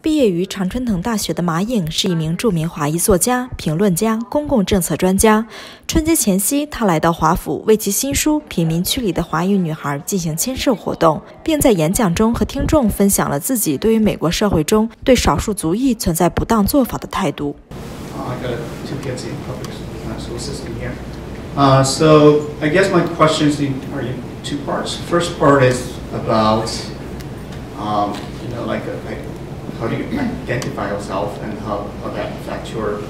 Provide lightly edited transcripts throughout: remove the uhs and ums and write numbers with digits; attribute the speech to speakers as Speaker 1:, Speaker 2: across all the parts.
Speaker 1: 毕业于常春藤大学的马颖是一名著名华裔作家、评论家、公共政策专家。春节前夕，他来到华府，为其新书《贫民区里的华裔女孩》进行签售活动，并在演讲中和听众分享了自己对于美国社会中对少数族裔存在不当做法的态度。
Speaker 2: So I guess my questions are in two parts. First part is about, how do you identify yourself and how that affects your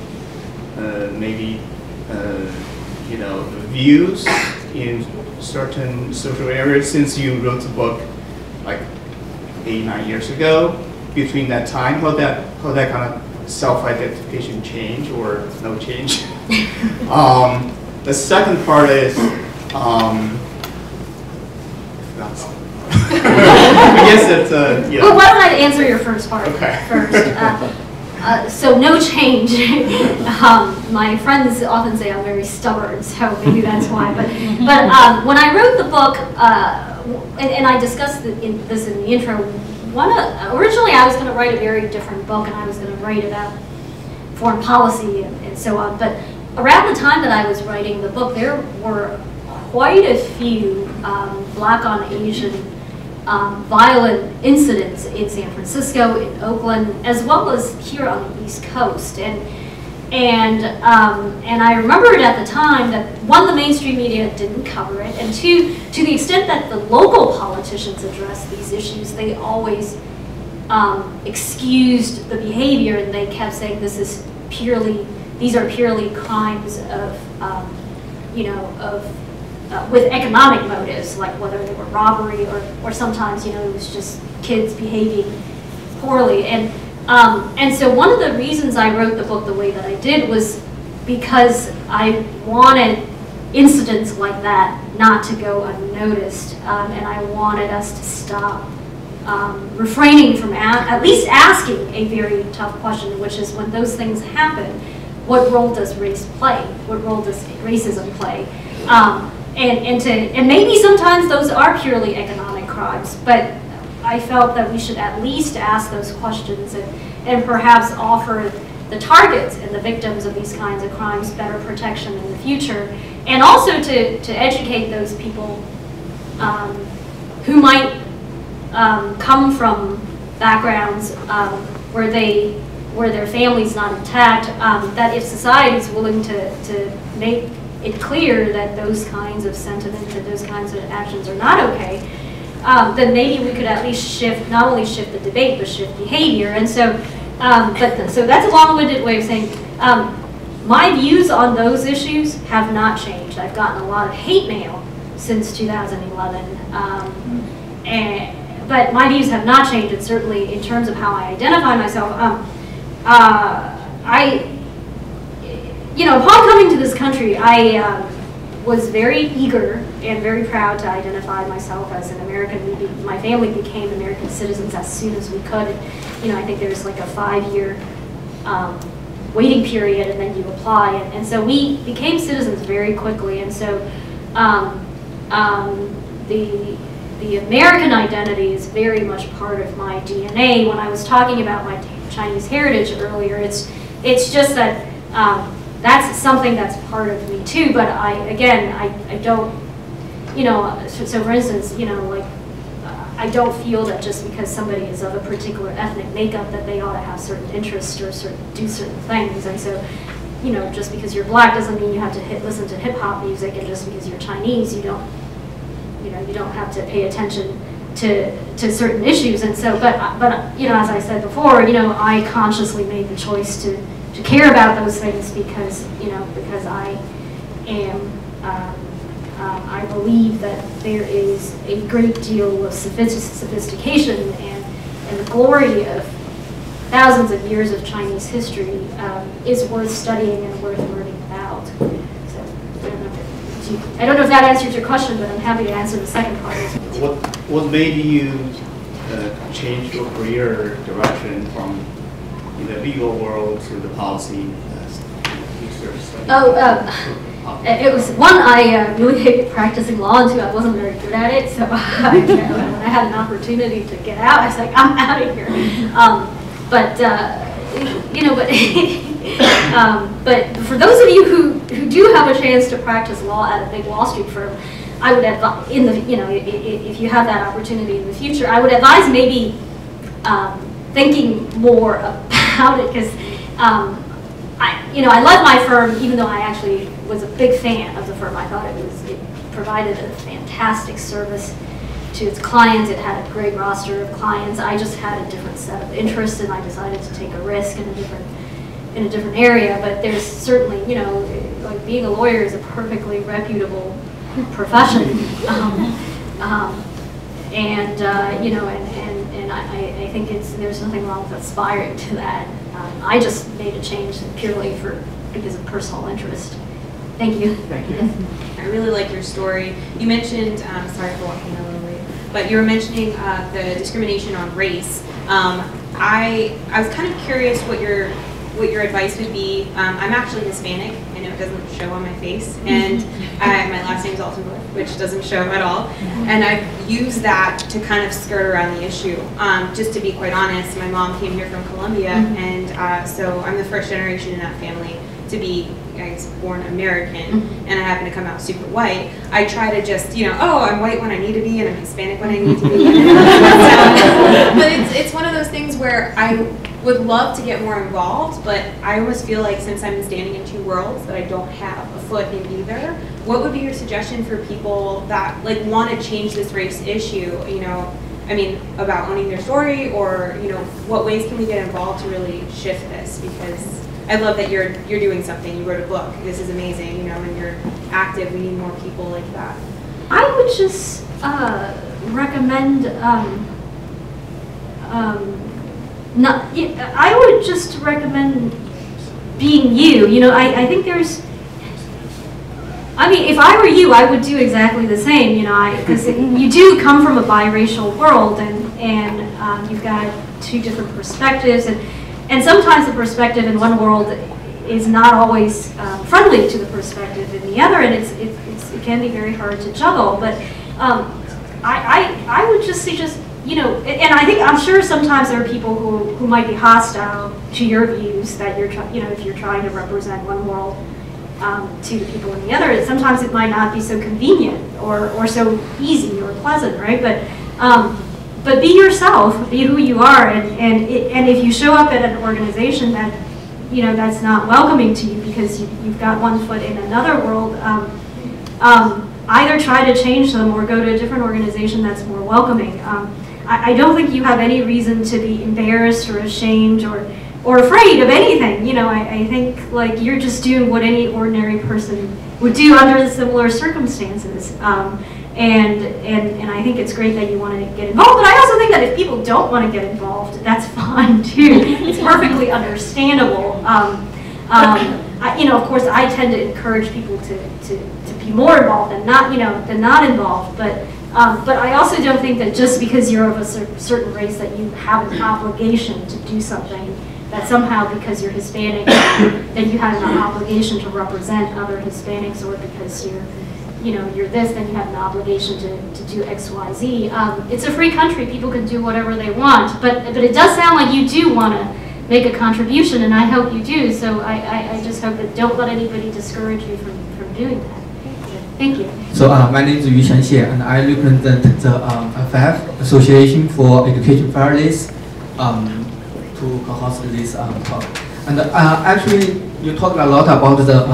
Speaker 2: views in certain social areas. Since you wrote the book like 8-9 years ago, between that time, how that kind of self-identification change or no change? The second part is, I guess it's yeah.
Speaker 3: Well, why don't I answer your first part first? So no change. My friends often say I'm very stubborn, so maybe that's why. But when I wrote the book, and I discussed this in the intro, originally I was going to write a very different book, and I was going to write about foreign policy and so on. But around the time that I was writing the book, there were quite a few Black on Asian violent incidents in San Francisco, in Oakland, as well as here on the East Coast. And I remembered at the time that, one, the mainstream media didn't cover it, and two, to the extent that the local politicians addressed these issues, they always excused the behavior, and they kept saying these are purely crimes of, with economic motives, like whether they were robbery or sometimes, it was just kids behaving poorly. And so one of the reasons I wrote the book the way that I did was because I wanted incidents like that not to go unnoticed, and I wanted us to stop refraining from at least asking a very tough question, which is, when those things happen, what role does race play? What role does racism play? And maybe sometimes those are purely economic crimes, but I felt that we should at least ask those questions and perhaps offer the targets and the victims of these kinds of crimes better protection in the future, and also to educate those people who might come from backgrounds where their family's not intact, that if society is willing to make it clear that those kinds of sentiments and those kinds of actions are not okay, then maybe we could at least not only shift the debate, but shift behavior. And so, so that's a long-winded way of saying, my views on those issues have not changed. I've gotten a lot of hate mail since 2011, but my views have not changed, and certainly in terms of how I identify myself, upon coming to this country, I was very eager and very proud to identify myself as an American. My family became American citizens as soon as we could. I think there's like a 5-year waiting period, and then you apply. And so we became citizens very quickly. And so the American identity is very much part of my DNA. When I was talking about my Chinese heritage earlier, it's just that that's something that's part of me too, but I don't, so for instance, I don't feel that just because somebody is of a particular ethnic makeup that they ought to have certain interests or do certain things. And so, just because you're Black doesn't mean you have to listen to hip-hop music, and just because you're Chinese, you don't have to pay attention to certain issues. And so, but as I said before, I consciously made the choice to care about those things because I am, I believe that there is a great deal of sophistication and the glory of thousands of years of Chinese history is worth studying and worth learning about. So I don't know if that answers your question, but I'm happy to answer the second part.
Speaker 2: What made you change your career direction from the legal world to the policy research study?
Speaker 3: It was one, I really hated practicing law, and two, I wasn't very good at it. So when I had an opportunity to get out, I was like, I'm out of here. you know, but for those of you who do have a chance to practice law at a big Wall Street firm, I would advise, if you have that opportunity in the future, I would advise maybe thinking more about it, because I love my firm, even though I actually was a big fan of the firm. I thought it provided a fantastic service to its clients. It had a great roster of clients. I just had a different set of interests, and I decided to take a risk in a different area. But there's certainly, like being a lawyer is a perfectly reputable profession, and I think there's nothing wrong with aspiring to that. I just made a change purely because of personal interest. Thank you.
Speaker 2: Thank you.
Speaker 4: I really like your story. You mentioned, sorry for walking a little late, but you were mentioning the discrimination on race. I was kind of curious what your advice would be. I'm actually Hispanic. I know it doesn't show on my face, and my last name is Altenburg, which doesn't show at all. And I've used that to kind of skirt around the issue. Just to be quite honest, my mom came here from Colombia, and so I'm the first generation in that family to be, I guess, born American, and I happen to come out super white. I try to just, oh, I'm white when I need to be, and I'm Hispanic when I need to be. But it's one of those things where I would love to get more involved, but I almost feel like since I'm standing in two worlds that I don't have a foot in either. What would be your suggestion for people that want to change this race issue? About owning their story, or what ways can we get involved to really shift this? Because I love that you're doing something. You wrote a book. This is amazing. And you're active. We need more people like that.
Speaker 3: I would just recommend. I would just recommend being you. I think there's. If I were you, I would do exactly the same. Because you do come from a biracial world, and you've got two different perspectives, and sometimes the perspective in one world is not always friendly to the perspective in the other, and it can be very hard to juggle. But I would just suggest, and I'm sure sometimes there are people who might be hostile to your views, that if you're trying to represent one world to the people in the other. Sometimes it might not be so convenient or so easy or pleasant, right? But be yourself, be who you are, and if you show up at an organization that that's not welcoming to you because you've got one foot in another world, either try to change them or go to a different organization that's more welcoming. I don't think you have any reason to be embarrassed or ashamed or afraid of anything. I think you're just doing what any ordinary person would do under the similar circumstances. And I think it's great that you want to get involved, but I also think that if people don't want to get involved, that's fine too. It's perfectly understandable. Of course, I tend to encourage people to be more involved than not involved. But I also don't think that just because you're of a certain race that you have an obligation to do something. That somehow because you're Hispanic, that you have an obligation to represent other Hispanics, or because you're this, then you have an obligation to do X, Y, Z. It's a free country. People can do whatever they want. But it does sound like you do want to make a contribution, and I hope you do. So I just hope that don't let anybody discourage you from doing that. Thank you.
Speaker 5: So my name is Yu Xianxie, and I represent the FF Association for Education Fairness to co-host this talk. And actually, you talked a lot about the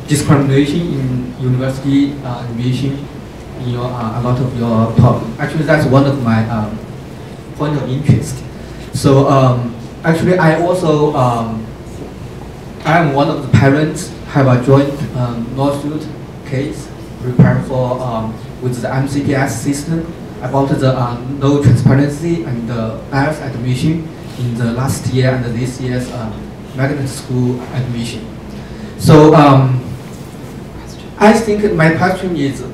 Speaker 5: discrimination in university admission in a lot of your talk. Actually, that's one of my point of interest. So actually, I also I am one of the parents have a joint lawsuit case prepared for with the MCPS system about the no transparency and bias admission in the last year and this year's magnet school admission. So I think my question is,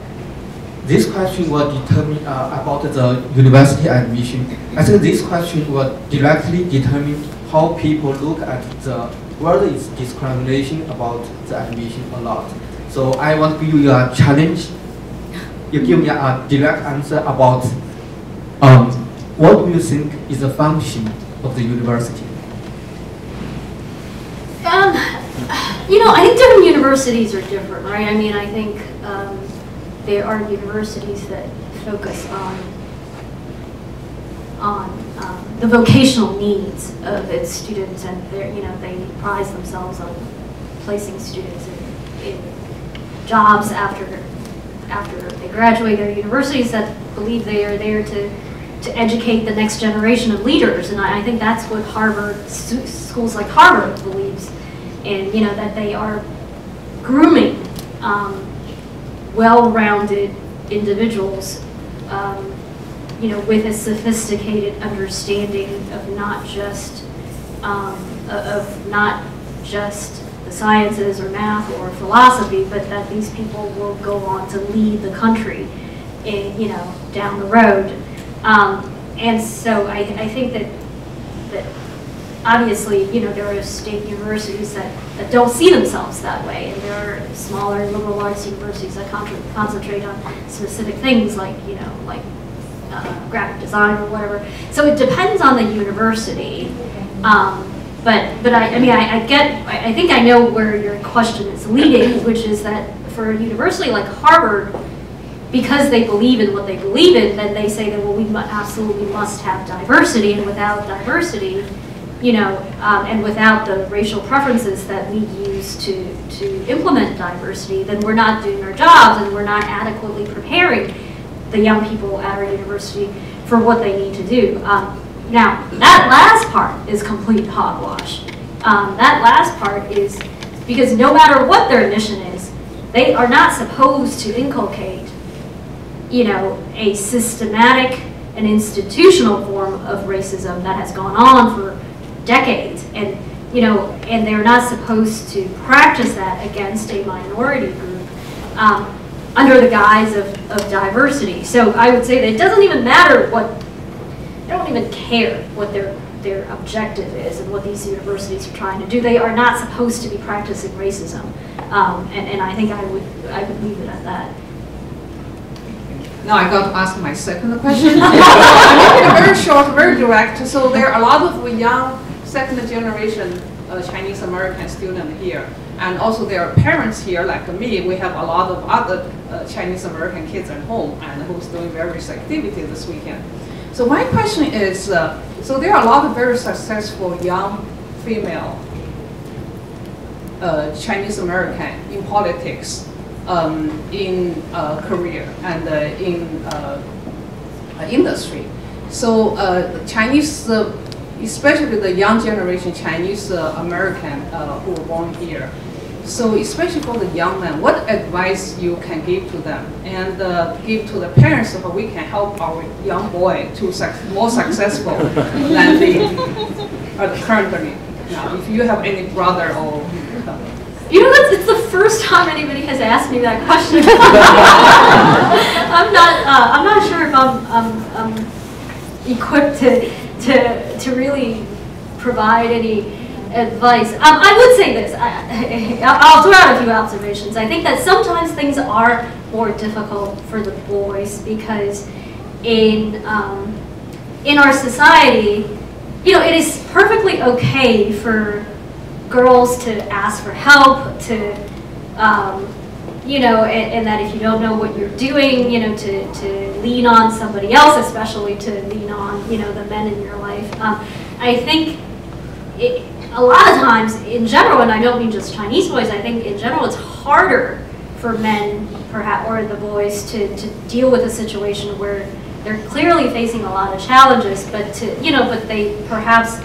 Speaker 5: this question will determine about the university admission. I think this question will directly determine how people look at whether it's discrimination about the admission or not. So I want to give you a challenge. You give me a direct answer about what do you think is the function of the university?
Speaker 3: You know, I think different universities are different, right? I mean, I think there are universities that focus on the vocational needs of its students, and they prize themselves on placing students in jobs after they graduate. There are universities that believe they are there to educate the next generation of leaders, and I think that's what schools like Harvard believes in, that they are grooming well-rounded individuals, with a sophisticated understanding of not just the sciences or math or philosophy, but that these people will go on to lead the country, down the road. And so I think that obviously, there are state universities that don't see themselves that way, and there are smaller liberal arts universities that concentrate on specific things like, graphic design or whatever. So it depends on the university. But I think I know where your question is leading, which is that for a university like Harvard, because they believe in what they believe in, then they say that, well, we absolutely must have diversity, and without diversity, and without the racial preferences that we use to implement diversity, then we're not doing our jobs, and we're not adequately preparing the young people at our university for what they need to do. Now, that last part is complete hogwash. That last part is because no matter what their mission is, they are not supposed to inculcate, a systematic and institutional form of racism that has gone on for decades, and they're not supposed to practice that against a minority group under the guise of diversity. So I would say that it doesn't even matter they don't even care what their objective is and what these universities are trying to do. They are not supposed to be practicing racism, and I think I would leave it at that.
Speaker 6: Now I got to ask my second question. I make it very short, very direct. So there are a lot of young second generation Chinese American students here. And also there are parents here, like me. We have a lot of other Chinese American kids at home and who's doing various activities this weekend. So my question is, so there are a lot of very successful young female Chinese American in politics, in career and in industry. So Chinese, especially the young generation Chinese American who were born here. So especially for the young men, what advice you can give to them and give to the parents so we can help our young boy to more successful than they are currently now? If you have any brother or
Speaker 3: it's the first time anybody has asked me that question. I'm not sure if I'm equipped to really provide any advice. I would say this. I'll throw out a few observations. I think that sometimes things are more difficult for the boys because in our society, it is perfectly okay for girls to ask for help, to and that if you don't know what you're doing, to lean on somebody else, especially to lean on, the men in your life. I think a lot of times, in general, and I don't mean just Chinese boys, I think in general it's harder for men, perhaps, or the boys to deal with a situation where they're clearly facing a lot of challenges, but but they perhaps,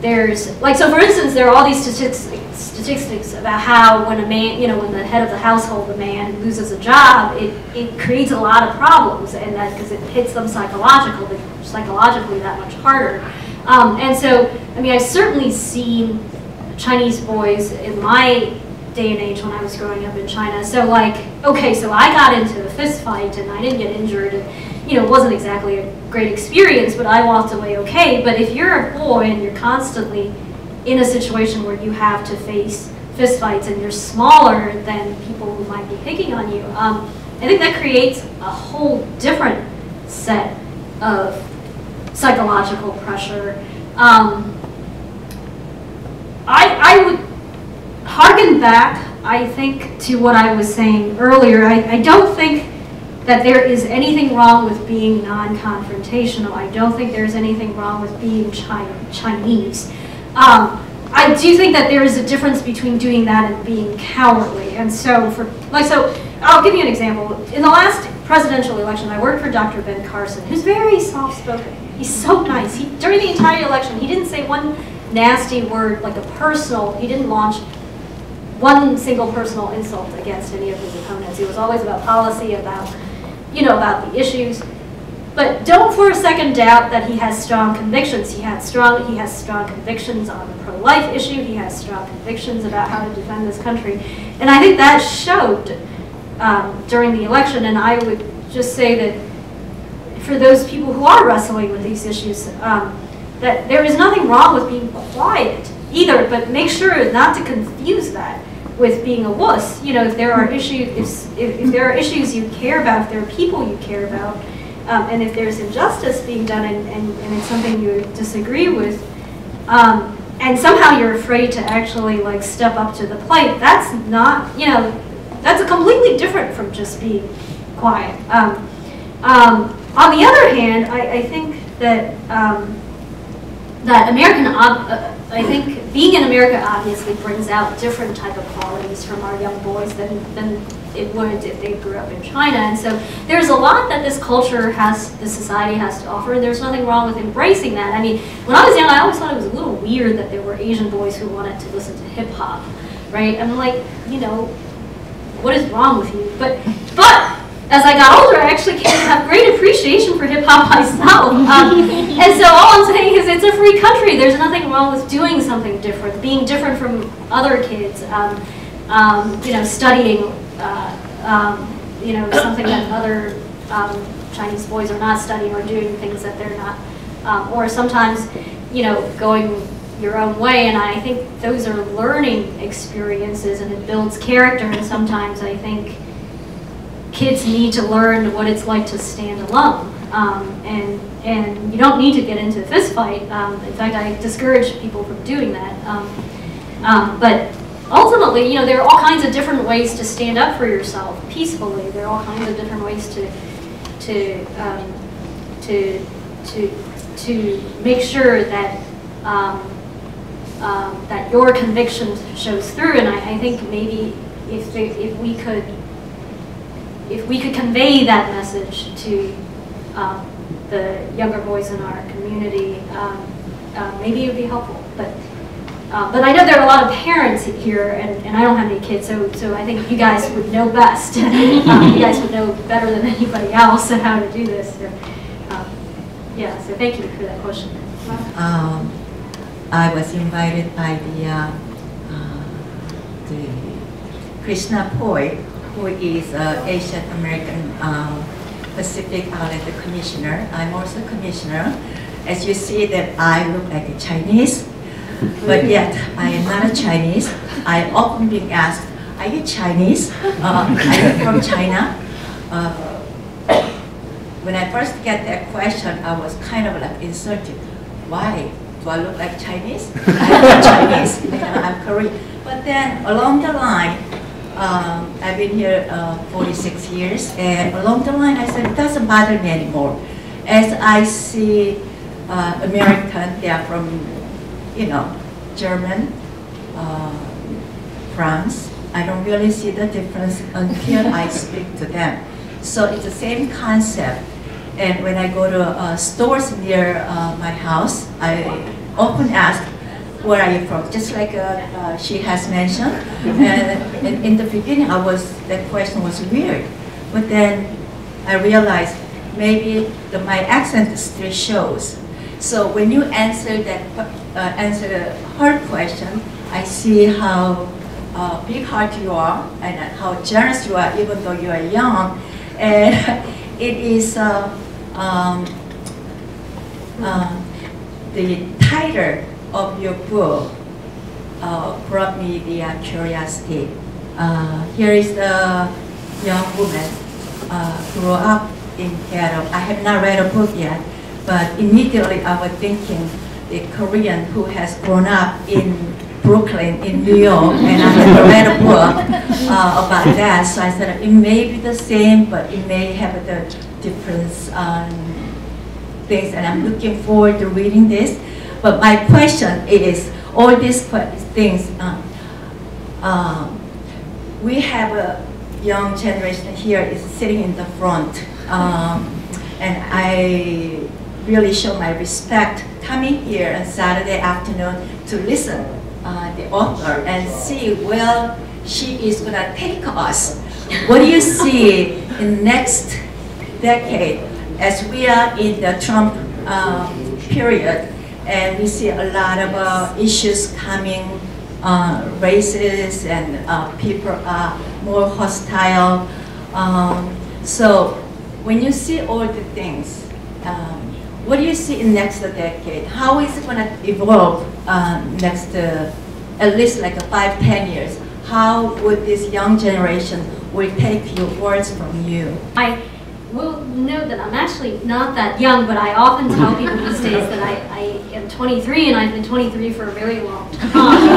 Speaker 3: there's, so for instance, there are all these statistics about how when a man, when the head of the household, the man, loses a job, it creates a lot of problems, and that because it hits them psychologically that much harder. And so, I've certainly seen Chinese boys in my day and age when I was growing up in China. So okay, so I got into a fist fight and I didn't get injured, and it wasn't exactly a great experience, but I walked away okay. But if you're a boy and you're constantly in a situation where you have to face fist fights and you're smaller than people who might be picking on you, I think that creates a whole different set of psychological pressure. I would harken back, I think, to what I was saying earlier. I don't think that there is anything wrong with being non-confrontational. I don't think there's anything wrong with being Chinese. I do think that there is a difference between doing that and being cowardly. And so, I'll give you an example. In the last presidential election, I worked for Dr. Ben Carson, who's very soft-spoken. He's so nice. During the entire election, he didn't say one nasty word, like a personal. He didn't launch one single personal insult against any of his opponents. It was always about policy, about the issues. But don't for a second doubt that he has strong convictions. He has strong convictions on the pro-life issue. He has strong convictions about how to defend this country. And I think that showed during the election. And I would just say that for those people who are wrestling with these issues, that there is nothing wrong with being quiet either, but make sure not to confuse that with being a wuss. If there are issues, if there are issues you care about, if there are people you care about, and if there's injustice being done and it's something you disagree with, and somehow you're afraid to actually step up to the plate, that's not, that's a completely different from just being quiet. On the other hand, I think that I think being in America obviously brings out different type of qualities from our young boys than it would if they grew up in China. And so there's a lot that this culture this society has to offer, and there's nothing wrong with embracing that. I mean, when I was young, I always thought it was a little weird that there were Asian boys who wanted to listen to hip hop, right? I'm like, what is wrong with you? But as I got older, I actually came to have great appreciation for hip-hop myself. And so all I'm saying is it's a free country. There's nothing wrong with doing something different, being different from other kids, studying, something that other Chinese boys are not studying, or doing things that they're not, or sometimes, going your own way. And I think those are learning experiences, and it builds character. And sometimes I think kids need to learn what it's like to stand alone, and you don't need to get into a fist fight. In fact, I discourage people from doing that. But ultimately, there are all kinds of different ways to stand up for yourself peacefully. There are all kinds of different ways to make sure that that your conviction shows through. And I think maybe if we could convey that message to the younger boys in our community, maybe it would be helpful. But I know there are a lot of parents here, and I don't have any kids, so I think you guys would know best. You guys would know better than anybody else how to do this. So, so thank you for that question.
Speaker 7: I was invited by the Krishna Poi, who is Asian American Pacific Island Commissioner. I'm also Commissioner. As you see that I look like a Chinese, but yet I am not a Chinese. I often being asked, are you Chinese? Are you from China? When I first get that question, I was kind of insulted. Why? Do I look like Chinese? I'm not Chinese, I'm Korean. But then along the line, I've been here 46 years, and along the line I said, it doesn't bother me anymore. As I see American, they are from, German, France, I don't really see the difference until I speak to them. So it's the same concept. And when I go to stores near my house, I often ask, where are you from? Just like she has mentioned. And in the beginning, that question was weird. But then I realized maybe my accent still shows. So when you answer her question, I see how big heart you are and how generous you are, even though you are young. And it is the title of your book brought me the curiosity. Here is the young woman grew up in ghetto. I have not read a book yet, but immediately I was thinking the Korean who has grown up in Brooklyn, in New York, and I have read a book about that, so I said it may be the same, but it may have the different things, and I'm looking forward to reading this. But my question is, all these things, we have a young generation here is sitting in the front, and I really show my respect coming here on Saturday afternoon to listen the author and see where she is going to take us. What do you see in the next decade as we are in the Trump period, and we see a lot of issues coming, races, and people are more hostile. So when you see all the things, what do you see in next decade? How is it going to evolve next, at least like 5-10 years? How would this young generation will take your words from you?
Speaker 3: I will note that I'm actually not that young, but I often tell people these days that I am 23, and I've been 23 for a very long time.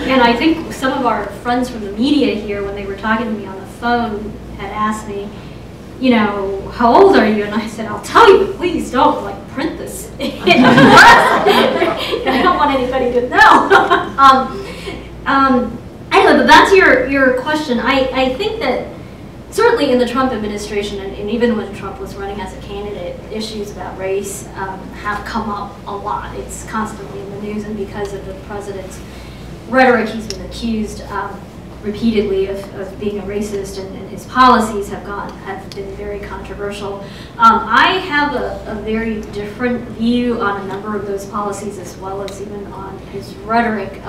Speaker 3: And I think some of our friends from the media here, when they were talking to me on the phone, had asked me, you know, how old are you? And I said, I'll tell you, but please don't like print this in the press. I don't want anybody to know. Anyway, but back to your question, I think that certainly in the Trump administration, and even when Trump was running as a candidate, issues about race have come up a lot. It's constantly in the news, and because of the president's rhetoric, he's been accused repeatedly of being a racist, and his policies have been very controversial. I have a very different view on a number of those policies, as well as even on his rhetoric.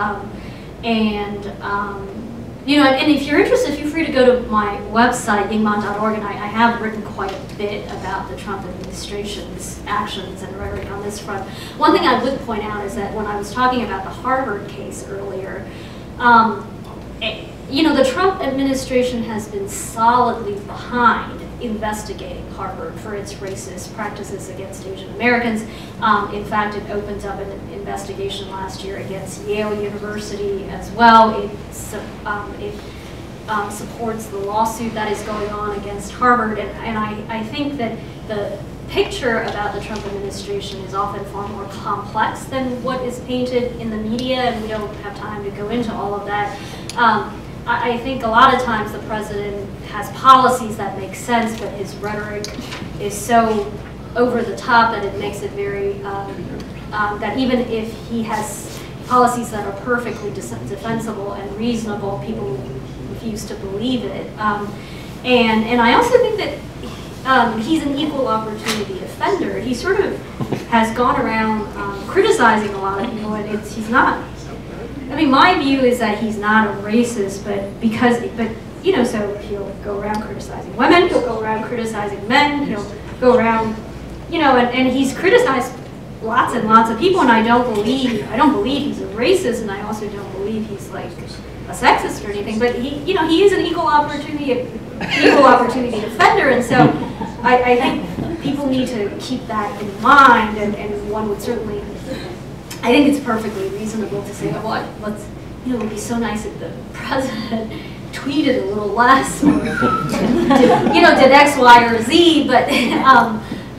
Speaker 3: You know, and if you're interested, feel free to go to my website, yingman.org, and I have written quite a bit about the Trump administration's actions and rhetoric on this front. One thing I would point out is that when I was talking about the Harvard case earlier, you know, the Trump administration has been solidly behind investigating Harvard for its racist practices against Asian Americans. In fact, it opened up an investigation last year against Yale University as well. It supports the lawsuit that is going on against Harvard, and I think that the picture about the Trump administration is often far more complex than what is painted in the media, and we don't have time to go into all of that. I think a lot of times the president has policies that make sense, but his rhetoric is so over the top that it makes it very, that even if he has policies that are perfectly defensible and reasonable, people refuse to believe it. And I also think that he's an equal opportunity offender. He sort of has gone around criticizing a lot of people, and he's not. I mean, my view is that he's not a racist, but you know, so he'll go around criticizing women, he'll go around criticizing men, he'll go around, you know, and he's criticized lots and lots of people, and I don't believe he's a racist, and I also don't believe he's like a sexist or anything, but he is an equal opportunity offender, and so I think people need to keep that in mind, and one would certainly. I think it's perfectly reasonable to say, oh, well, it would be so nice if the president tweeted a little less, or did X, Y, or Z. But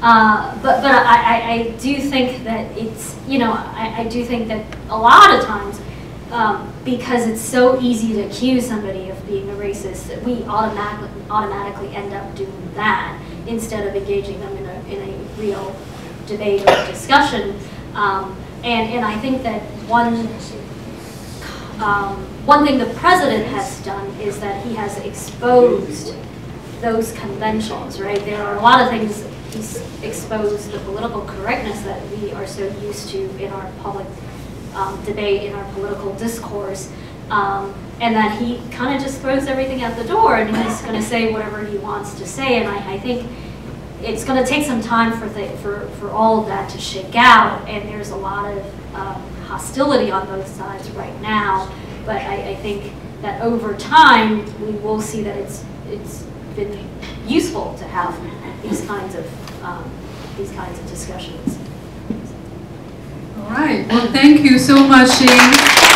Speaker 3: I do think that it's, I do think that a lot of times, because it's so easy to accuse somebody of being a racist, that we automatically end up doing that instead of engaging them in a real debate or discussion. And I think that one thing the president has done is that he has exposed those conventions, right? There are a lot of things he's exposed, the political correctness that we are so used to in our public debate, in our political discourse, and that he kind of just throws everything out the door, and he's going to say whatever he wants to say, and I think it's going to take some time for all of that to shake out, and there's a lot of hostility on both sides right now. But I think that over time we will see that it's been useful to have these kinds of these kinds of discussions.
Speaker 8: All right. Well, thank you so much, Shane.